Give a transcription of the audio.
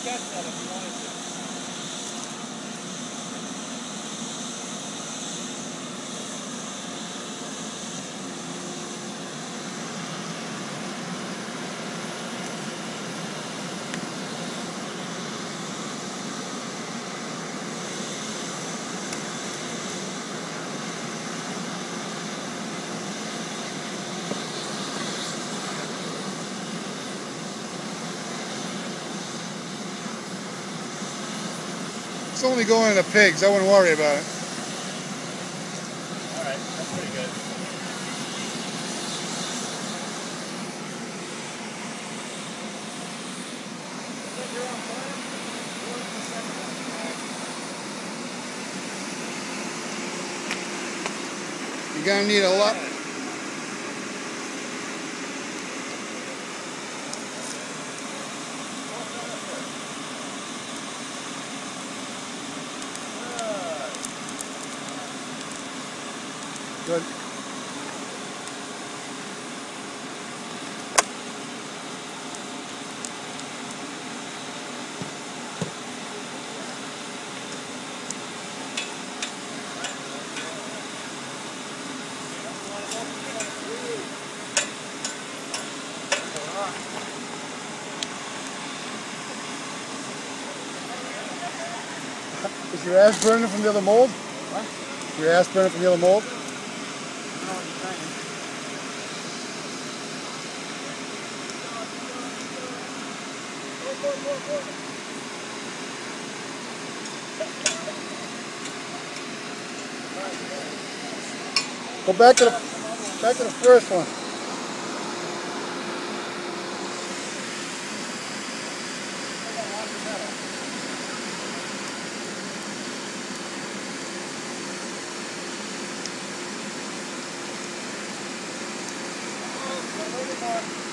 Catch that if you wanted to. It's only going to the pigs. I wouldn't worry about it. All right, that's pretty good. You're gonna need a lot. Good. Is your ass burning from the other mold? What? Your ass burning from the other mold? Go back to the first one. A little bit more.